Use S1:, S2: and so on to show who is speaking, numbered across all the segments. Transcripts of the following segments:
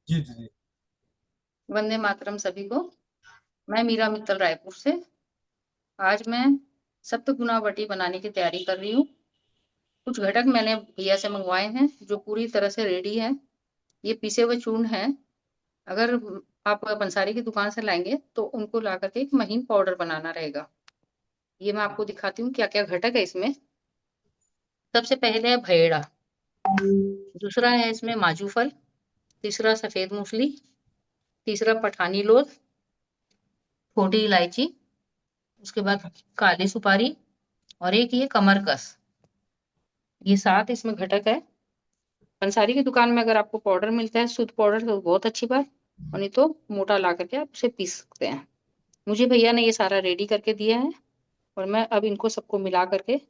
S1: जी दीदी।
S2: वंदे मातरम सभी को। मैं मीरा मित्तल रायपुर से। आज मैं सप्तगुणावटी बनाने की तैयारी कर रही हूँ। कुछ घटक मैंने भैया से मंगवाए हैं जो पूरी तरह से रेडी है। ये पिसे हुए चूर्ण है। अगर आप पंसारी की दुकान से लाएंगे तो उनको ला करके एक महीन पाउडर बनाना रहेगा। ये मैं आपको दिखाती हूँ क्या क्या घटक है इसमें। सबसे पहले है भैड़ा। दूसरा है इसमें माजू फल। तीसरा सफेद मूंगफली। तीसरा पठानी लोध। छोटी इलायची। उसके बाद काली सुपारी। और एक ये कमरकस। ये 7 इसमें घटक है। पंसारी की दुकान में अगर आपको पाउडर मिलता है शुद्ध पाउडर तो बहुत अच्छी बात, और नहीं तो मोटा ला करके आप उसे पीस सकते हैं। मुझे भैया ने ये सारा रेडी करके दिया है। और मैं अब इनको सबको मिला करके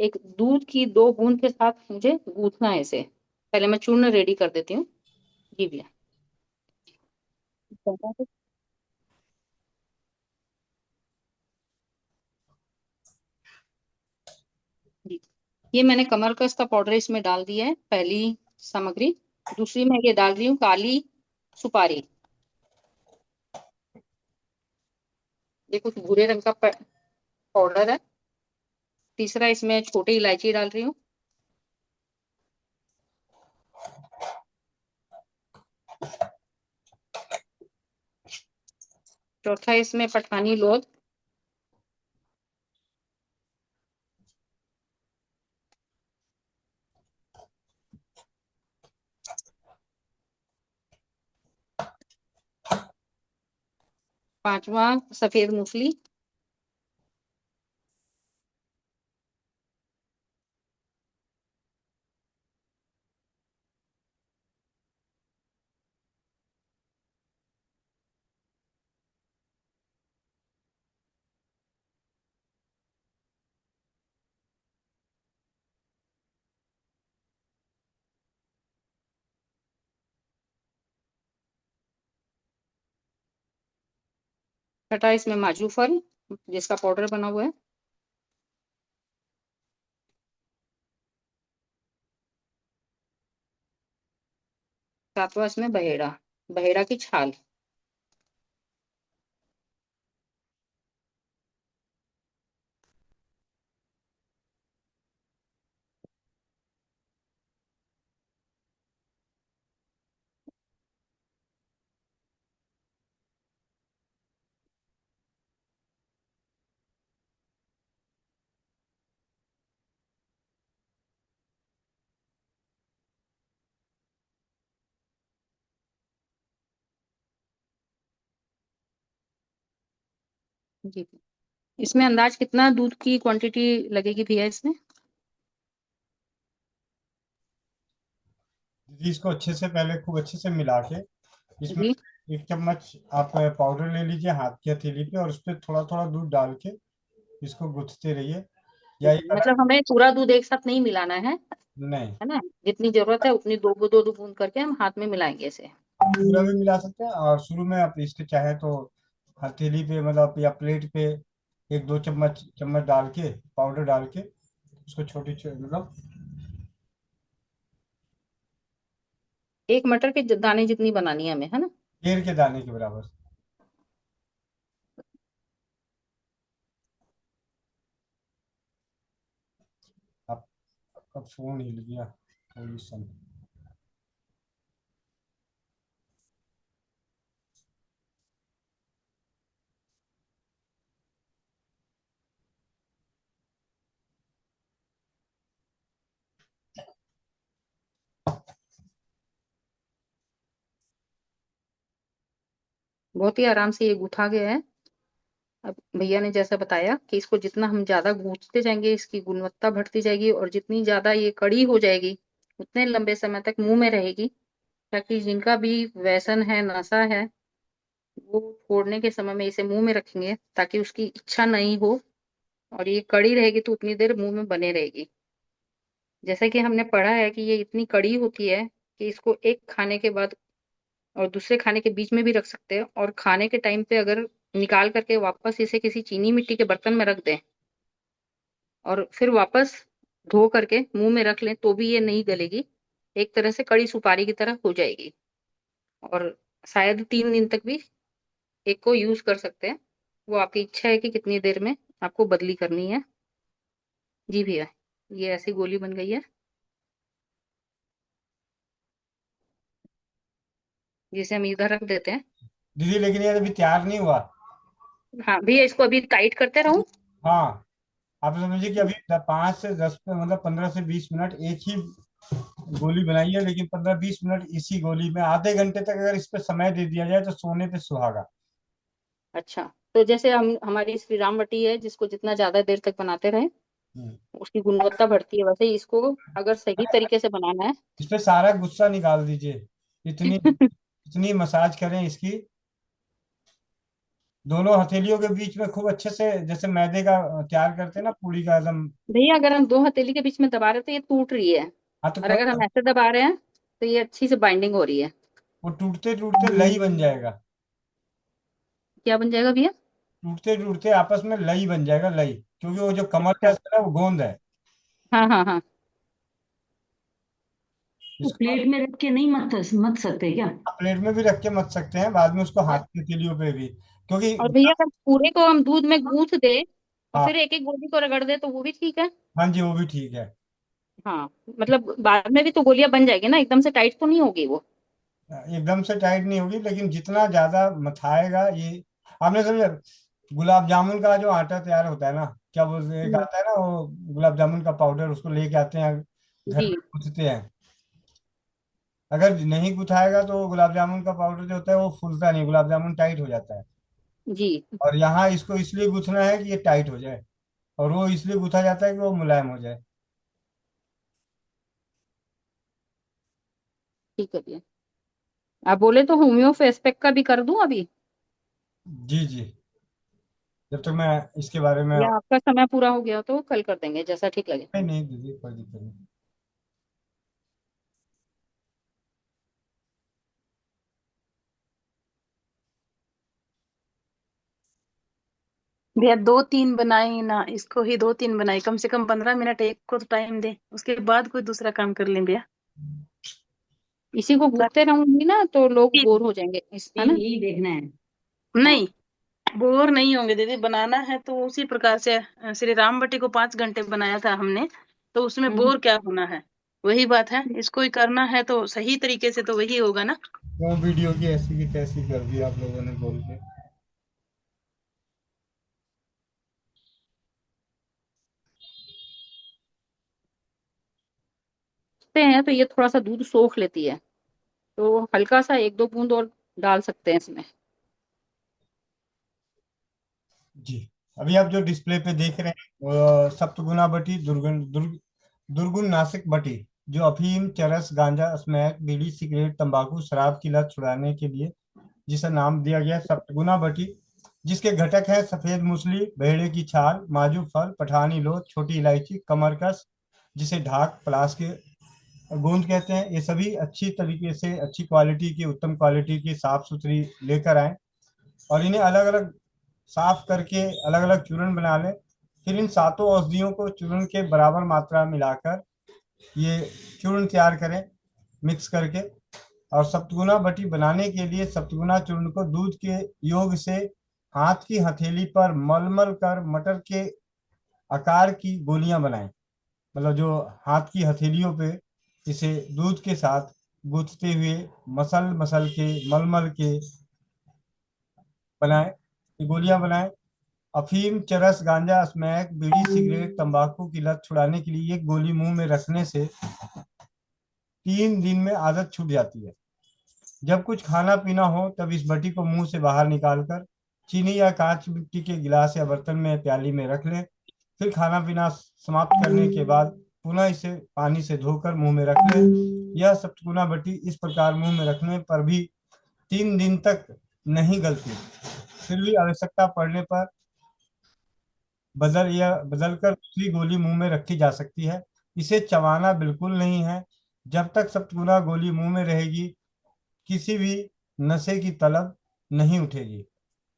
S2: एक दूध की 2 बूंद के साथ मुझे गूंथना है इसे। पहले मैं चूर्ण रेडी कर देती हूँ। जी भैया। जी। ये मैंने कमरकस का पाउडर इसमें डाल दिया है, पहली सामग्री। दूसरी मैं ये डाल रही हूँ काली सुपारी। ये कुछ भूरे रंग का पाउडर है। तीसरा इसमें छोटी इलायची डाल रही हूँ। चौथा इसमें पठानी लोध। पांचवा सफेद मूंगफली। छठा इसमें माजू फल जिसका पाउडर बना हुआ है। सातवां इसमें बहेड़ा, बहेड़ा की छाल। जी। इसमें अंदाज कितना दूध की क्वांटिटी लगेगी भैया इसमें?
S1: दीदी इसको अच्छे से पहले खूब अच्छे से मिला के इसमें
S2: जी।
S1: 1 चम्मच आप पाउडर ले लीजिए हाथ की हथेली पे, और उस पर थोड़ा थोड़ा दूध डाल के इसको गूंथते रहिए। या ये
S2: मतलब हमें पूरा दूध एक साथ नहीं मिलाना
S1: नहीं,
S2: है ना? जितनी जरूरत है उतनी दो बूंद करके हम हाथ में मिलाएंगे इसे।
S1: पूरा भी मिला सकते हैं, और शुरू में आप इसके चाहे तो हथेली पे मतलब या प्लेट पे 1-2 चम्मच चम्मच डाल के, पाउडर डाल के उसको छोटी छोटी मतलब
S2: एक मटर के दाने जितनी बनानी है हमें, है ना?
S1: केर के दाने के बराबर। आप आपका फोन हिल गया थोड़ी सा।
S2: बहुत ही आराम से ये गूथा गया है। अब भैया ने जैसा बताया कि इसको जितना हम ज्यादा गूंथते जाएंगे इसकी गुणवत्ता बढ़ती जाएगी, और जितनी ज्यादा ये कड़ी हो जाएगी उतने लंबे समय तक मुंह में रहेगी। ताकि जिनका भी व्यसन है, नशा है, वो छोड़ने के समय में इसे मुंह में रखेंगे ताकि उसकी इच्छा नहीं हो। और ये कड़ी रहेगी तो उतनी देर मुंह में बने रहेगी। जैसा कि हमने पढ़ा है कि ये इतनी कड़ी होती है कि इसको एक खाने के बाद और दूसरे खाने के बीच में भी रख सकते हैं, और खाने के टाइम पे अगर निकाल करके वापस इसे किसी चीनी मिट्टी के बर्तन में रख दें और फिर वापस धो करके मुंह में रख लें तो भी ये नहीं गलेगी। एक तरह से कड़ी सुपारी की तरह हो जाएगी। और शायद 3 दिन तक भी एक को यूज कर सकते हैं। वो आपकी इच्छा है कि कितनी देर में आपको बदली करनी है। जी भैया, ये ऐसी गोली बन गई है जिसे हम इधर रख देते हैं।
S1: दीदी लेकिन ये अभी तैयार नहीं हुआ।
S2: हाँ भैया, इसको अभी टाइट करते रहूं।
S1: हाँ, आप समझिए कि अभी 5 से 10 मतलब 15 से 20 मिनट एक ही गोली बनाई है, लेकिन 15-20 मिनट इसी गोली में, आधे घंटे तक अगर इस पे समय दे दिया जाए तो सोने पे सुहागा।
S2: अच्छा, तो जैसे हम हमारी श्री रामवटी है, जिसको जितना ज्यादा देर तक बनाते रहे
S1: हम्म।
S2: उसकी गुणवत्ता बढ़ती है, वैसे ही इसको अगर सही तरीके से बनाना है।
S1: इस पे सारा गुस्सा निकाल दीजिए, इतनी इतनी मसाज करें इसकी, दोनों हथेलियों के बीच में खूब अच्छे से, जैसे मैदे का तैयार करते हैं ना पूड़ी का एकदम।
S2: भैया, अगर हम दो हथेली के बीच में दबा रहे हैं तो ये टूट रही है,
S1: हाँ तो
S2: और अगर हम ऐसे दबा रहे हैं तो ये अच्छी से बाइंडिंग हो रही है।
S1: वो टूटते टूटते लई बन जाएगा।
S2: क्या बन जाएगा भैया?
S1: टूटते टूटते आपस में लई बन जाएगा, लई, क्योंकि वो जो कमर का
S2: अच्छा।
S1: असर है वो गोंद है।
S2: हाँ हाँ हाँ।
S3: तो
S1: इसको
S3: प्लेट में रख के नहीं मत मत सकते क्या?
S1: आप प्लेट में भी रख के मत सकते हैं, बाद में उसको हाथ की हथेलियों पे भी, क्योंकि
S2: और भैया, अगर पूरे को हम दूध में गूंथ दे और
S1: हाँ,
S2: फिर एक एक गोली को रगड़ दे तो वो भी ठीक है।
S1: हाँ जी वो भी ठीक है।
S2: हाँ, मतलब बाद में भी तो गोलियां बन जाएगी ना, एकदम से टाइट तो नहीं होगी वो।
S1: एकदम से टाइट नहीं होगी, लेकिन जितना ज्यादा मथाएगा ये, आपने समझा, गुलाब जामुन का जो आटा तैयार होता है ना, क्या बोलते हैं, एक
S2: हम्म,
S1: आता है ना वो गुलाब जामुन का पाउडर, उसको लेके आते हैं घर
S2: जी
S1: में गूंथते हैं। अगर नहीं गुथाएगा तो गुलाब जामुन का पाउडर जो होता है वो फूलता नहीं, गुलाब जामुन टाइट हो जाता है।
S2: जी।
S1: और यहाँ इसको इसलिए गूथना है कि ये टाइट हो जाए, और वो इसलिए गूथा जाता है कि वो मुलायम हो जाए।
S2: ठीक है भैया, आप बोले तो होम्यो फेस्पेक का भी कर दूं अभी,
S1: जी जी, जब तक मैं इसके बारे में,
S2: या आपका समय पूरा हो गया तो कल कर देंगे, जैसा ठीक लगे।
S1: नहीं नहीं दीदी कोई दिक्कत नहीं।
S3: भैया 2-3 बनाई ना, इसको ही 2-3 बनाई, कम से कम 15 मिनट एक को तो टाइम दे, उसके बाद कोई दूसरा काम कर लें भैया।
S2: इसी को गूंथते रहूंगी ना तो लोग बोर हो जाएंगे है ना।
S3: यही देखना है।
S2: हाँ।
S3: नहीं, बोर नहीं होंगे दीदी, बनाना है तो उसी प्रकार से। श्री रामबटी को 5 घंटे बनाया था हमने, तो उसमें
S2: हम्म,
S3: बोर क्या होना है। वही बात है, इसको ही करना है तो सही तरीके से तो वही होगा ना।
S1: वो वीडियो की ऐसी की तैसी कर दी आप लोगों ने बोल के।
S2: ते हैं तो ये थोड़ा सा दूध सोख लेती है, तो हल्का सा एक दो बूंद और डाल सकते हैं इसमें।
S1: जी, अभी आप जो डिस्प्ले पे देख रहे हैं वो सप्तगुना बटी, दुर्गुण नासिक बटी, जो अफीम, चरस, गांजा, स्मैक, बीड़ी, सिगरेट, तंबाकू, शराब की लत छुड़ाने के लिए जिसे नाम दिया गया सप्तगुना बटी, जिसके घटक हैं सफेद मूसली, भेड़े की छाल, माजू फल, पठानी लो, छोटी इलायची, कमरकस, जिसे ढाक, पलास के गोंद कहते हैं, ये सभी अच्छी तरीके से, अच्छी क्वालिटी की, उत्तम क्वालिटी की, साफ सुथरी लेकर आए, और इन्हें अलग अलग साफ करके अलग अलग चूर्ण बना लें। फिर इन सातों औषधियों को चूर्ण के बराबर मात्रा में मिलाकर ये चूर्ण तैयार करें, मिक्स करके। और सप्तगुना बटी बनाने के लिए सप्तगुना चूर्ण को दूध के योग से हाथ की हथेली पर मलमल कर मटर के आकार की गोलियां बनाएं, मतलब जो हाथ की हथेलियों पे इसे दूध के साथ गूंथते हुए मसल मसल के, मलमल के बनाएं, ये गोलियां बनाएं। अफीम, चरस, गांजा, स्मैक, बीड़ी, सिगरेट, तंबाकू की लत छुड़ाने के लिए ये गोली मुंह में रखने से 3 दिन में आदत छूट जाती है। जब कुछ खाना पीना हो तब इस बटी को मुंह से बाहर निकालकर चीनी या कांच मिट्टी के गिलास या बर्तन में, प्याली में रख लें। फिर खाना पीना समाप्त करने के बाद पुनः इसे पानी से धोकर मुंह में रख लें। यह सप्तगुना बटी इस प्रकार मुंह में रखने पर भी 3 दिन तक नहीं गलती, फिर भी आवश्यकता पड़ने पर बदलकर दूसरी गोली मुंह में रखी जा सकती है। इसे चबाना बिल्कुल नहीं है। जब तक सप्तगुना गोली मुंह में रहेगी किसी भी नशे की तलब नहीं उठेगी,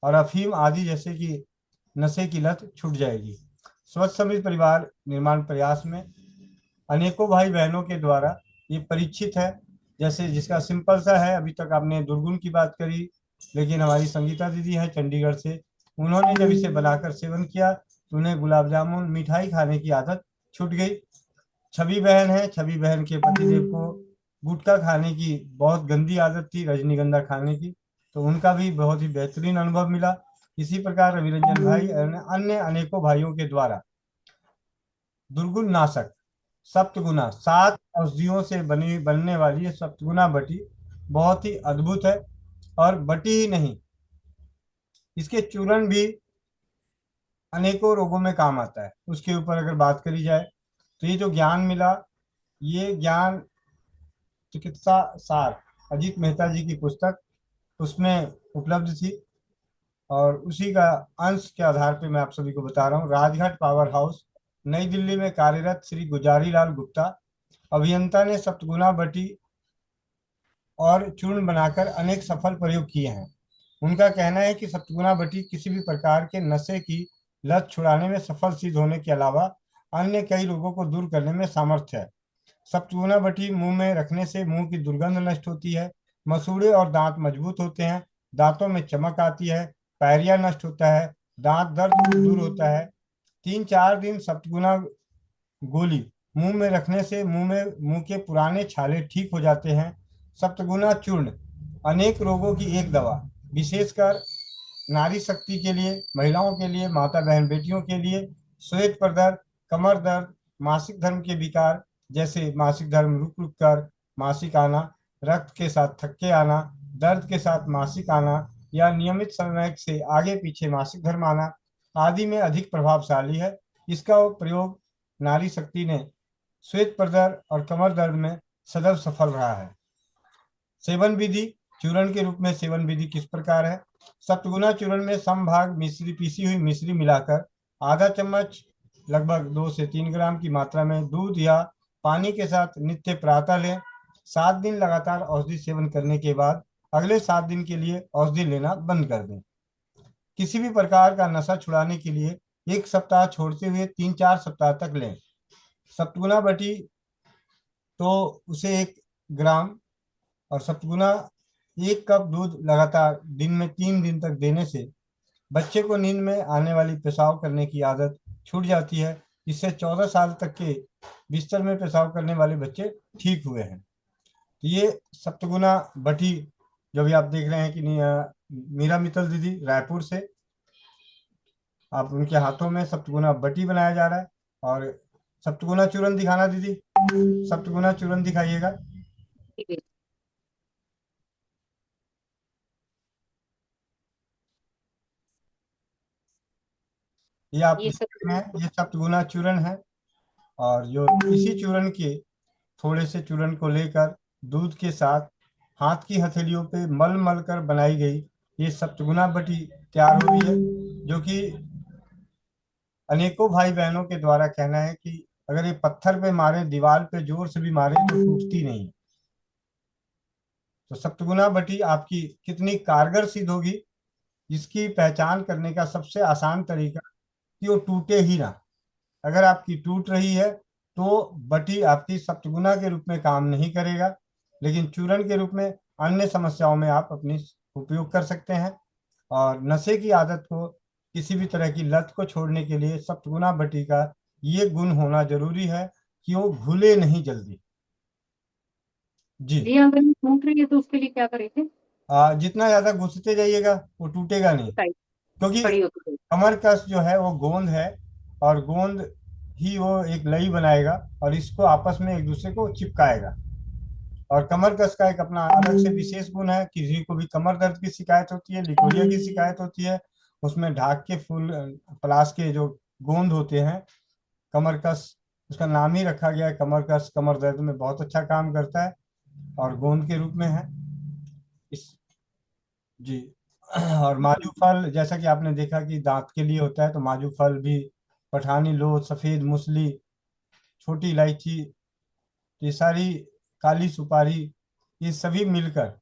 S1: और अफीम आदि जैसे कि नशे की लत छूट जाएगी। स्वच्छ समृद्ध परिवार निर्माण प्रयास में अनेकों भाई बहनों के द्वारा ये परीक्षित है, जैसे जिसका सिंपल सा है, अभी तक आपने दुर्गुण की बात करी, लेकिन हमारी संगीता दीदी है चंडीगढ़ से, उन्होंने जब इसे बनाकर सेवन किया तो उन्हें गुलाब जामुन मिठाई खाने की आदत छूट गई। छवि बहन है, छवि बहन के पतिदेव को गुटखा खाने की बहुत गंदी आदत थी, रजनीगंधा खाने की, तो उनका भी बहुत ही बेहतरीन अनुभव मिला। इसी प्रकार रविरंजन भाई और अन्य अनेकों भाइयों के द्वारा दुर्गुण नाशक सप्तगुना 7 औषधियों से बनने वाली ये सप्तगुना बटी बहुत ही अद्भुत है। और बटी ही नहीं, इसके चूर्ण भी अनेकों रोगों में काम आता है। उसके ऊपर अगर बात करी जाए तो ये जो ज्ञान मिला, ये ज्ञान चिकित्सा सार अजीत मेहता जी की पुस्तक उसमें उपलब्ध थी, और उसी का अंश के आधार पे मैं आप सभी को बता रहा हूँ। राजघाट पावर हाउस नई दिल्ली में कार्यरत श्री गुजारी लाल गुप्ता अभियंता ने सप्तगुना बटी और चूर्ण बनाकर अनेक सफल प्रयोग किए हैं। उनका कहना है कि सप्तगुना बटी किसी भी प्रकार के नशे की लत छुड़ाने में सफल सिद्ध होने के अलावा अन्य कई रोगों को दूर करने में सामर्थ्य है। सप्तगुना बटी मुंह में रखने से मुंह की दुर्गंध नष्ट होती है, मसूड़े और दांत मजबूत होते हैं, दांतों में चमक आती है, पायरिया नष्ट होता है, दांत दर्द दूर होता है। 3-4 दिन सप्तगुना गोली मुंह में रखने से मुंह के पुराने छाले ठीक हो जाते हैं। सप्तगुना चूर्ण अनेक रोगों की एक दवा, विशेषकर नारी शक्ति के लिए, महिलाओं के लिए, माता बहन बेटियों के लिए, श्वेत प्रदर, कमर दर्द, मासिक धर्म के विकार जैसे मासिक धर्म रुक रुक कर मासिक आना, रक्त के साथ थक्के आना, दर्द के साथ मासिक आना या नियमित समय से आगे पीछे मासिक धर्म आना आदि में अधिक प्रभावशाली है। इसका प्रयोग नारी शक्ति ने श्वेत प्रदर और कमर दर्द में सदैव सफल रहा है। सेवन विधि, चूर्ण के रूप में सेवन विधि किस प्रकार है? सप्तगुना चूर्ण में समभाग मिश्री, पीसी हुई मिश्री मिलाकर आधा चम्मच लगभग 2 से 3 ग्राम की मात्रा में दूध या पानी के साथ नित्य प्रातः लें। 7 दिन लगातार औषधि सेवन करने के बाद अगले 7 दिन के लिए औषधि लेना बंद कर दें। किसी भी प्रकार का नशा छुड़ाने के लिए 1 सप्ताह छोड़ते हुए 3-4 सप्ताह तक लें। सप्तगुना बटी तो उसे 1 ग्राम और सप्तगुना 1 कप दूध लगातार दिन में 3 दिन तक देने से बच्चे को नींद में आने वाली पेशाब करने की आदत छूट जाती है। इससे 14 साल तक के बिस्तर में पेशाब करने वाले बच्चे ठीक हुए हैं। तो ये सप्तगुना बटी जो भी आप देख रहे हैं कि मीरा मित्तल दीदी रायपुर से, आप उनके हाथों में सप्तगुना बटी बनाया जा रहा है। और सप्तगुना चूर्ण दिखाना दीदी, सप्तगुना चूर्ण दिखाइएगा।
S2: ठीक है।
S1: ये आप
S2: ये
S1: देख
S2: सब
S1: रहे हैं, ये सप्तगुना चूर्ण है। और जो इसी चूर्ण के थोड़े से चूर्ण को लेकर दूध के साथ हाथ की हथेलियों पे मल मल कर बनाई गई ये सप्तगुना बटी तैयार हो रही है, जो कि अनेकों भाई बहनों के द्वारा कहना है कि अगर ये पत्थर पे मारे, दीवार पे जोर से भी मारे तो टूटती नहीं। तो सप्तगुना बटी आपकी कितनी कारगर सिद्ध होगी, इसकी पहचान करने का सबसे आसान तरीका कि वो टूटे ही ना। अगर आपकी टूट रही है तो बटी आपकी सप्तगुना के रूप में काम नहीं करेगा, लेकिन चूर्ण के रूप में अन्य समस्याओं में आप अपनी उपयोग कर सकते हैं। और नशे की आदत को, किसी भी तरह की लत को छोड़ने के लिए सप्तगुना बटी का ये गुण होना जरूरी है कि वो घुले नहीं जल्दी। जी।
S2: जी, अगर ये टूट रही है तो उसके लिए क्या करेंगे?
S1: जितना ज्यादा घुसते जाइएगा वो टूटेगा नहीं,
S2: बताइए।
S1: क्योंकि
S2: खड़ी होकर।
S1: कमर कस जो है वो गोंद है, और गोंद ही वो एक लई बनाएगा और इसको आपस में एक दूसरे को चिपकाएगा। और कमर कस का एक अपना अलग से विशेष गुण है। किसी को भी कमर दर्द की शिकायत होती है, लिकोरिया की शिकायत होती है, उसमें ढाक के फूल पलाश के जो गोंद होते हैं, कमर कस उसका नाम ही रखा गया है कमर कस, कमर दर्द में बहुत अच्छा काम करता है और गोंद के रूप में है इस। जी। और माजू फल, जैसा कि आपने देखा कि दांत के लिए होता है, तो माजू फल भी, पठानी लो, सफेद मूसली, छोटी इलायची, ये सारी, काली सुपारी, ये सभी मिलकर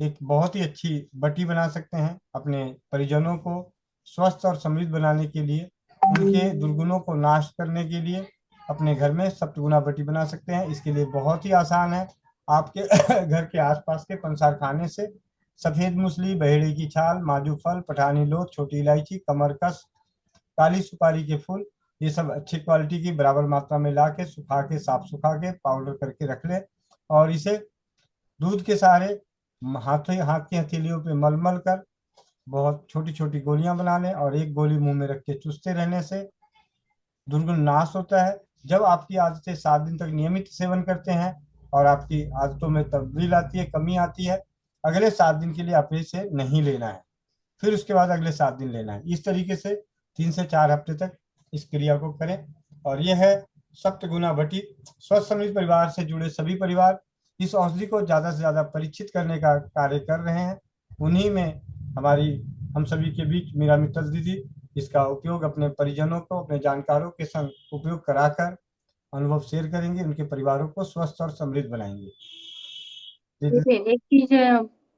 S1: एक बहुत ही अच्छी बटी बना सकते हैं अपने परिजनों को स्वस्थ और समृद्ध बनाने के लिए, उनके दुर्गुणों को नाश करने के लिए अपने घर में सप्तगुना बटी बना सकते हैं। इसके लिए बहुत ही आसान है। आपके घर के आसपास के पंसार खाने से सफेद मूसली, बहेड़े की छाल, माजू फल, पठानी लोथ, छोटी इलायची, कमरकस, काली सुपारी के फूल, ये सब अच्छी क्वालिटी की बराबर मात्रा में ला के सुखा के, साफ सुखा के पाउडर करके रख ले। और इसे दूध के सहारे हाथ की हथेलियों पे मल मल कर बहुत छोटी छोटी गोलियां बना लें, और एक गोली मुंह में रख के चूसते रहने से दुर्गुण नाश होता है। जब आपकी आदतें 7 दिन तक नियमित सेवन करते हैं और आपकी आदतों में तब्दील आती है, कमी आती है, अगले 7 दिन के लिए आप इसे नहीं लेना है, फिर उसके बाद अगले 7 दिन लेना है। इस तरीके से 3 से 4 हफ्ते तक इस क्रिया को करें। और यह है सप्तगुना बटी। स्वस्थ समृद्ध परिवार से जुड़े सभी परिवार इस औषधि को ज्यादा से ज्यादा परिचित करने का कार्य कर रहे हैं। उन्हीं में हमारी हम सभी के बीच मीरा मित्तल दीदी इसका उपयोग अपने परिजनों को, अपने जानकारों के संग उपयोग कराकर अनुभव शेयर करेंगे, उनके परिवारों को स्वस्थ और समृद्ध बनाएंगे। दीदी,
S2: देखिए, एक चीज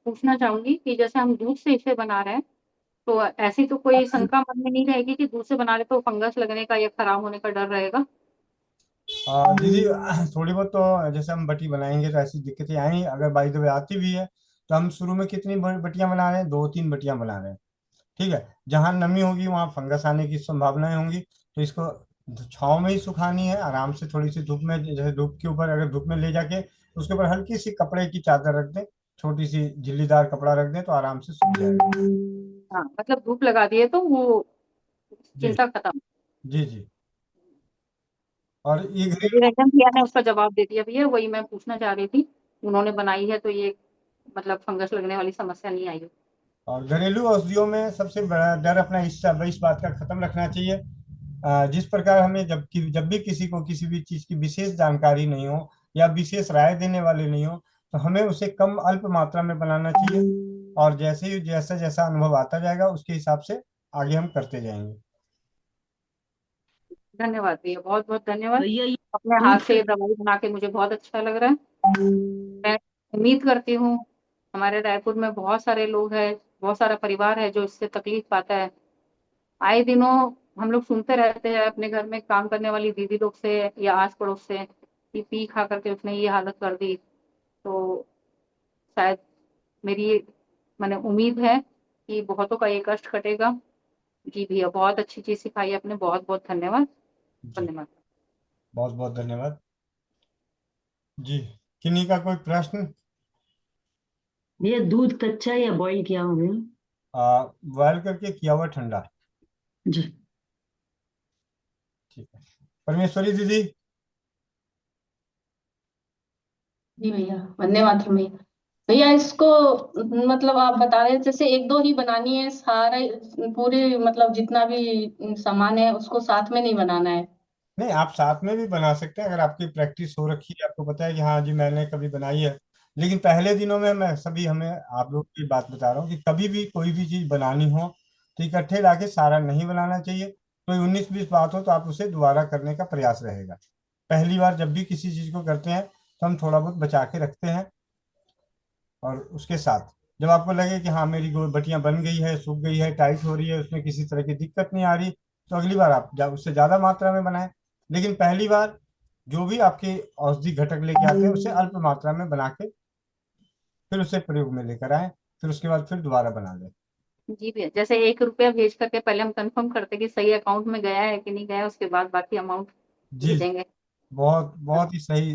S2: पूछना चाहूंगी कि जैसे हम दूध से इसे बना रहे हैं, तो ऐसी तो कोई शंका मन में नहीं रहेगी कि दूध से बना रहे तो फंगस लगने का या खराब होने का डर रहेगा?
S1: दीदी, थोड़ी बहुत तो जैसे हम बटी बनाएंगे तो ऐसी दिक्कतें आई, अगर बाई द वे आती भी है तो हम शुरू में कितनी बटियां बना रहे हैं, 2-3 बटियां बना रहे हैं। ठीक है, जहां नमी होगी वहां फंगस आने की संभावनाएं होंगी, तो इसको छांव में ही सुखानी है, आराम से थोड़ी सी धूप में, जैसे धूप के ऊपर अगर धूप में ले जाके उसके ऊपर हल्की सी कपड़े की चादर रख दें, छोटी सी झिल्लीदार कपड़ा रख दें, तो आराम से सूख जाएगा।
S2: हाँ, मतलब धूप लगा दिए तो वो
S1: जी
S2: चिंता खत्म।
S1: जी जी। और ये
S2: रवि
S1: घरेलू,
S2: रंजन भैया ने उसका जवाब दे दिया भैया, वही मैं पूछना चाह रही थी। उन्होंने बनाई है तो ये मतलब फंगस लगने वाली समस्या नहीं आई है।
S1: और घरेलू औषधियों में सबसे बड़ा डर अपना इस बात का खत्म रखना चाहिए। जिस प्रकार हमें जब भी किसी को किसी भी चीज की विशेष जानकारी नहीं हो या विशेष राय देने वाले नहीं हो, तो हमें उसे कम अल्प मात्रा में बनाना चाहिए, और जैसे ही जैसा जैसा अनुभव आता जाएगा उसके हिसाब से आगे हम करते जाएंगे।
S2: धन्यवाद भैया, बहुत बहुत धन्यवाद।
S3: भैया ये
S2: अपने हाथ
S3: दूध
S2: से ये दवाई बना के मुझे बहुत अच्छा लग रहा है। मैं उम्मीद करती हूँ हमारे रायपुर में बहुत सारे लोग हैं, बहुत सारा परिवार है जो इससे तकलीफ पाता है। आए दिनों हम लोग सुनते रहते हैं अपने घर में काम करने वाली दीदी लोग से या आस पड़ोस से कि पी खा करके उसने ये हालत कर दी। तो शायद मेरी मैंने उम्मीद है कि बहुतों का ये कष्ट कटेगा। जी भैया, बहुत अच्छी चीज सिखाई आपने, बहुत बहुत धन्यवाद।
S1: जी,
S2: धन्यवाद।
S1: बहुत बहुत धन्यवाद। जी, किन्हीं का कोई प्रश्न?
S3: ये दूध कच्चा या बॉईल किया हो गया?
S1: बॉयल करके किया हुआ ठंडा।
S3: जी।
S1: ठीक है। परमेश्वरी दीदी।
S4: जी भैया, वंदे मातरम भैया। भैया इसको मतलब आप बता रहे हैं जैसे एक दो ही बनानी है, सारा पूरे मतलब जितना भी सामान है उसको साथ में नहीं बनाना है?
S1: नहीं, आप साथ में भी बना सकते हैं, अगर आपकी प्रैक्टिस हो रखी है, आपको पता है कि हाँ जी मैंने कभी बनाई है। लेकिन पहले दिनों में मैं सभी हमें आप लोग की बात बता रहा हूँ कि कभी भी कोई भी चीज बनानी हो तो इकट्ठे लाके सारा नहीं बनाना चाहिए। कोई 19-20 बात हो तो आप उसे दोबारा करने का प्रयास रहेगा। पहली बार जब भी किसी चीज को करते हैं तो हम थोड़ा बहुत बचा के रखते हैं, और उसके साथ जब आपको लगे कि हाँ मेरी बटियां बन गई है, सूख गई है, टाइट हो रही है, उसमें किसी तरह की दिक्कत नहीं आ रही, तो अगली बार आप उससे ज्यादा मात्रा में बनाएं। लेकिन पहली बार जो भी आपके औषधि घटक लेके आते हैं उसे अल्प मात्रा में बना के फिर उसे प्रयोग में लेकर आए, फिर उसके बाद फिर दोबारा बना लें।
S2: जी भैया, जैसे 1 रुपया भेज करके पहले हम कंफर्म करते कि सही अकाउंट में गया है कि नहीं गया, उसके बाद बाकी अमाउंट
S1: जी,
S2: भेजेंगे।
S1: बहुत बहुत ही सही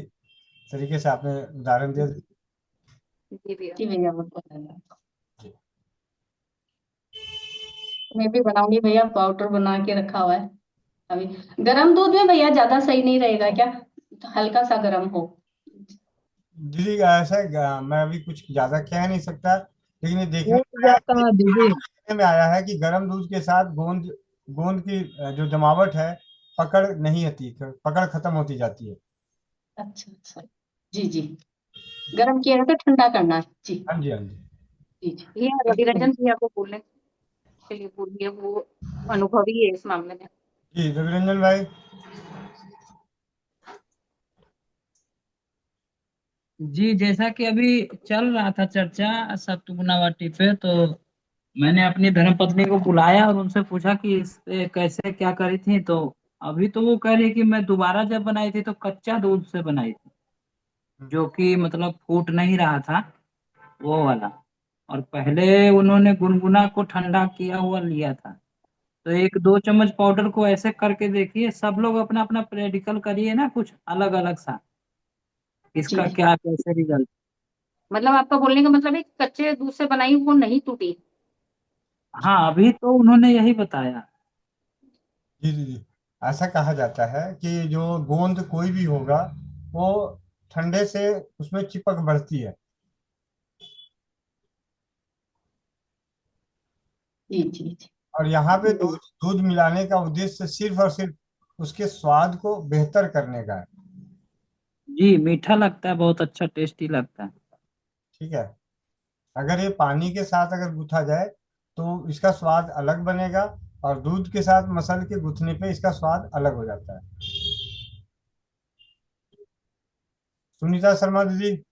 S1: तरीके से आपने उदाहरण दिया।
S2: जी भैया।
S4: जी भैया, बहुत बहुत धन्यवाद।
S1: जी
S4: मैं भी बनाऊंगी भैया, पाउडर बना के रखा हुआ है अभी। गरम दूध में भैया ज्यादा सही नहीं रहेगा क्या? हल्का सा गरम हो।
S1: दीदी, ऐसा है, मैं अभी कुछ ज्यादा कह नहीं सकता, लेकिन ये देखने
S5: वो
S1: में आया
S5: जाता है दीदी।
S1: देखने में आया है कि गर्म दूध के साथ गोंद गोंद की जो जमावट है, पकड़ नहीं आती, पकड़ खत्म होती जाती है।
S4: अच्छा अच्छा। जी जी। गरम किया है तो ठंडा करना है जी।
S1: हाँ जी, हाँ जी।
S4: जी जी।
S2: भैया, रवि रंजन भैया को बोलने के लिए बोलिए, वो अनुभवी है इस मामले में।
S1: जी रविरंजन भाई।
S5: जी, जैसा कि अभी चल रहा था चर्चा सप्तगुनावटी पे, तो मैंने अपनी धर्मपत्नी को बुलाया और उनसे पूछा कि इस पे कैसे क्या करी थी। तो अभी तो वो कह रही कि मैं दोबारा जब बनाई थी तो कच्चा दूध से बनाई थी। जो कि मतलब फूट नहीं रहा था, वो वाला। और पहले उन्होंने गुनगुना को ठंडा किया हुआ लिया था। तो 1-2 चम्मच पाउडर को ऐसे करके देखिए, सब लोग अपना अपना प्रैक्टिकल करिए ना, कुछ अलग अलग सा,
S2: जी
S5: इसका
S2: जी।
S5: क्या कैसे रिजल्ट।
S2: मतलब आपका बोलने का मतलब है कि कच्चे दूध से बनाई वो नहीं टूटी।
S5: हाँ, अभी तो उन्होंने यही बताया।
S1: जी जी जी। ऐसा कहा जाता है कि जो गोंद कोई भी होगा वो ठंडे से उसमें चिपक बढ़ती है।
S4: जी जी जी।
S1: और यहाँ पे दूध दूध मिलाने का उद्देश्य सिर्फ और सिर्फ उसके स्वाद को बेहतर करने का है।
S5: जी, मीठा लगता है, बहुत अच्छा टेस्टी लगता है।
S1: ठीक है। अगर ये पानी के साथ अगर गूथा जाए तो इसका स्वाद अलग बनेगा, और दूध के साथ मसल के गूथने पे इसका स्वाद अलग हो जाता है। सुनीता शर्मा दीदी।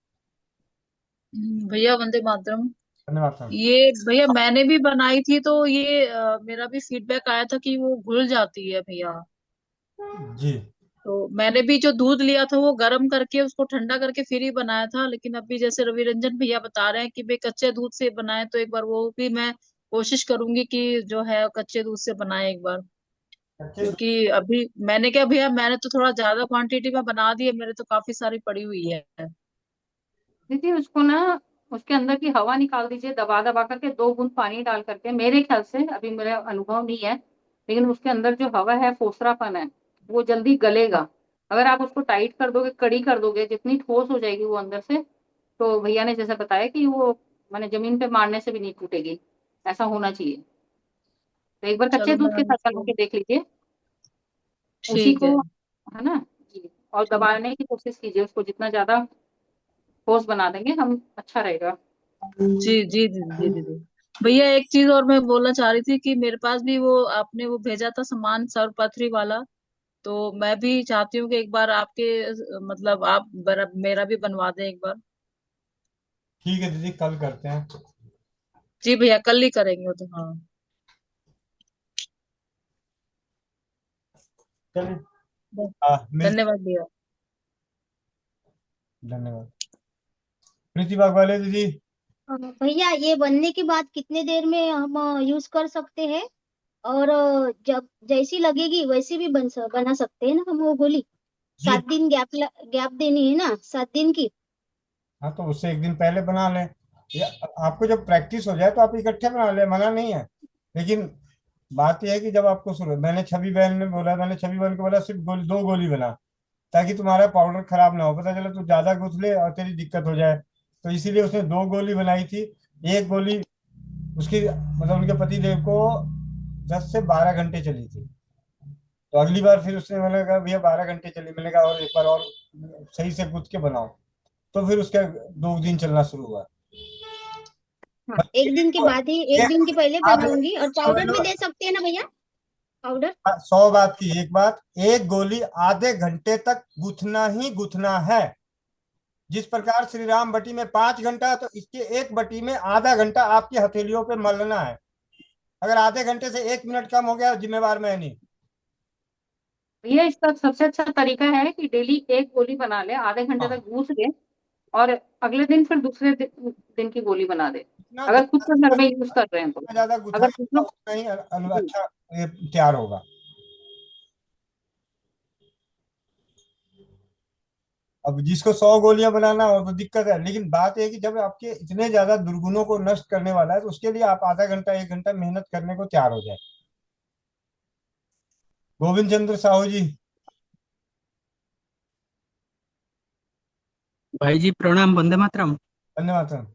S6: भैया वंदे मातरम।
S1: धन्यवाद सर।
S6: ये भैया मैंने भी बनाई थी तो ये मेरा भी फीडबैक आया था कि वो घुल जाती है भैया।
S1: जी।
S6: तो मैंने भी जो दूध लिया था वो गर्म करके उसको ठंडा करके फिर ही बनाया था, लेकिन अभी जैसे रवि रंजन भैया बता रहे हैं कि भाई कच्चे दूध से बनाए, तो एक बार वो भी मैं कोशिश करूंगी कि जो है कच्चे दूध से बनाए एक बार।
S1: अच्छे।
S6: क्योंकि अभी मैंने क्या भैया, मैंने तो थोड़ा ज्यादा क्वांटिटी में बना दी है, मेरे तो काफी सारी पड़ी हुई है।
S2: दीदी उसको ना, उसके अंदर की हवा निकाल दीजिए, दबा दबा करके 2 बूंद पानी डाल करके, मेरे ख्याल से, अभी मेरा अनुभव नहीं है, लेकिन उसके अंदर जो हवा है, फोसरापन है, वो जल्दी गलेगा। अगर आप उसको टाइट कर दोगे, कड़ी कर दोगे, जितनी ठोस हो जाएगी वो अंदर से, तो भैया ने जैसे बताया कि वो मैंने जमीन पे मारने से भी नहीं टूटेगी। ऐसा होना चाहिए। तो एक बार कच्चे
S6: चलो
S2: दूध
S6: मैं
S2: के साथ बना
S6: उसको,
S2: के देख लीजिए उसी
S6: ठीक
S2: को,
S6: है।
S2: है ना। जी। और
S6: ठीक।
S2: दबाने की कोशिश कीजिए उसको, जितना ज्यादा ठोस बना देंगे हम अच्छा रहेगा।
S6: जी जी जी जी दीदी। भैया एक चीज और मैं बोलना चाह रही थी कि मेरे पास भी वो आपने वो भेजा था सामान सर्वपत्री वाला, तो मैं भी चाहती हूँ कि एक बार आपके मतलब आप मेरा भी बनवा दें एक बार।
S1: ठीक है दीदी, कल करते हैं।
S6: जी भैया कल ही करेंगे वो तो, हाँ।
S1: चलिए।
S6: ध-
S1: मिलते
S6: धन्यवाद भैया।
S1: हैं। धन्यवाद। प्रीति बागवाले दीदी।
S7: भैया ये बनने के बाद कितने देर में हम यूज कर सकते हैं? और जब जैसी लगेगी वैसी भी बना सकते हैं ना हम वो गोली?
S1: जी।
S7: 7 दिन गैप देनी है ना, 7 दिन की?
S1: हाँ, तो उससे एक दिन पहले बना लें, या आपको जब प्रैक्टिस हो जाए तो आप इकट्ठे बना लें, मना नहीं है। लेकिन बात यह है कि जब आपको शुरू, मैंने छवि बहन को बोला सिर्फ 2 गोली बना, ताकि तुम्हारा पाउडर खराब ना हो, पता चला तू ज्यादा गुथ ले और तेरी दिक्कत हो जाए। तो इसीलिए उसने 2 गोली बनाई थी। एक गोली उसकी मतलब उनके पति देव को 10 से 12 घंटे चली थी। तो अगली बार फिर उसने, मैंने कहा भैया 12 घंटे चली, मैंने कहा और एक बार और सही से गुथ के बनाओ। तो फिर उसका 2 दिन चलना शुरू हुआ।
S7: हाँ, एक दिन के बाद ही, एक दिन के पहले बनाऊंगी। और पाउडर भी दे सकते हैं ना भैया, पाउडर?
S1: 100 बात की एक बात, एक गोली आधे घंटे तक गूथना ही गूथना है। जिस प्रकार श्री राम बटी में 5 घंटा, तो इसके एक बटी में आधा घंटा आपकी हथेलियों पे मलना है। अगर आधे घंटे से 1 मिनट कम हो गया, जिम्मेवार मैं नहीं।
S2: भैया इसका सबसे अच्छा तरीका है कि डेली एक गोली बना ले, आधे घंटे
S1: हाँ,
S2: तक गूंथ ले, और अगले दिन फिर दूसरे दिन की गोली बना दे।
S1: जितना
S2: अगर खुद का घर
S1: ज्यादा
S2: में यूज कर रहे हैं तो।
S1: ज्यादा
S2: अगर
S1: गुथाएगा
S2: दूसरों,
S1: उतना ही
S2: जी,
S1: अच्छा ये तैयार होगा। अब जिसको 100 गोलियां बनाना हो तो दिक्कत है, लेकिन बात यह है कि जब आपके इतने ज्यादा दुर्गुणों को नष्ट करने वाला है, तो उसके लिए आप आधा घंटा 1 घंटा मेहनत करने को तैयार हो जाए। गोविंद चंद्र साहू जी।
S8: भाई जी प्रणाम, वंदे मातरम।
S1: धन्यवाद सर।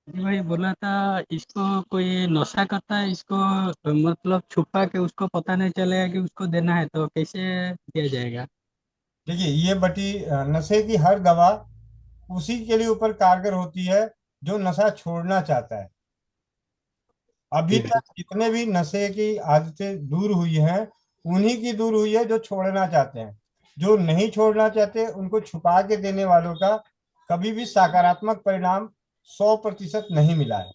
S8: जी भाई बोला था, इसको कोई नशा करता है इसको, मतलब छुपा के उसको पता नहीं चलेगा कि उसको देना है, तो कैसे दिया जाएगा?
S1: देखिए, ये बटी नशे की हर दवा उसी के लिए ऊपर कारगर होती है जो नशा छोड़ना चाहता है। अभी
S8: ठीक है।
S1: तक जितने भी नशे की आदतें दूर हुई हैं, उन्हीं की दूर हुई है जो छोड़ना चाहते हैं। जो नहीं छोड़ना चाहते उनको छुपा के देने वालों का कभी भी सकारात्मक परिणाम 100% नहीं मिला है।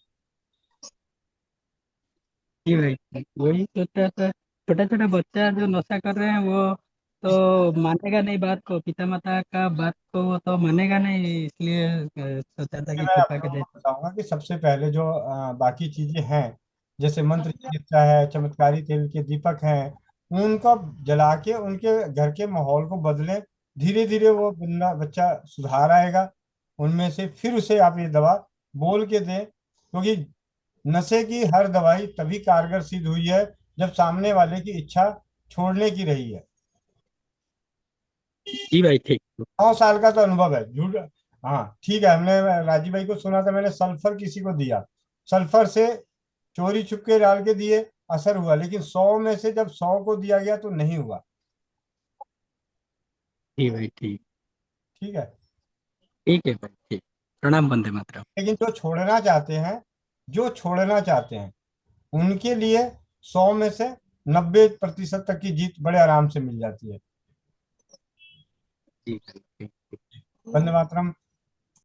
S8: जी भाई, वही सोचा था, छोटा छोटा बच्चा जो नशा कर रहे हैं वो तो मानेगा नहीं बात को, पिता माता का बात को वो तो मानेगा नहीं, इसलिए सोचा था कि
S1: मैं आप
S8: छुपा के
S1: लोगों
S8: दे।
S1: को बताऊंगा कि सबसे पहले जो बाकी चीजें हैं, जैसे मंत्र चिकित्सा है, चमत्कारी तेल के दीपक हैं, उनको जला के उनके घर के माहौल को बदलें। धीरे धीरे वो बंदा बच्चा सुधार आएगा उनमें से। फिर उसे आप ये दवा बोल के दें, क्योंकि नशे की हर दवाई तभी कारगर सिद्ध हुई है जब सामने वाले की इच्छा छोड़ने की रही है।
S8: जी भाई ठीक।
S1: 9 साल का तो अनुभव है, झूठ। हाँ ठीक है, हमने राजीव भाई को सुना था, मैंने सल्फर किसी को दिया, सल्फर से चोरी छुपके डाल के दिए, असर हुआ, लेकिन 100 में से जब 100 को दिया गया तो नहीं हुआ।
S8: जी भाई ठीक।
S1: ठीक है।
S8: ठीक है भाई ठीक। प्रणाम, वंदे मातरम।
S1: लेकिन जो छोड़ना चाहते हैं, जो छोड़ना चाहते हैं उनके लिए 100 में से 90% तक की जीत बड़े आराम से मिल जाती है।
S8: जी भाई ठीक।
S1: वंदे मातरम।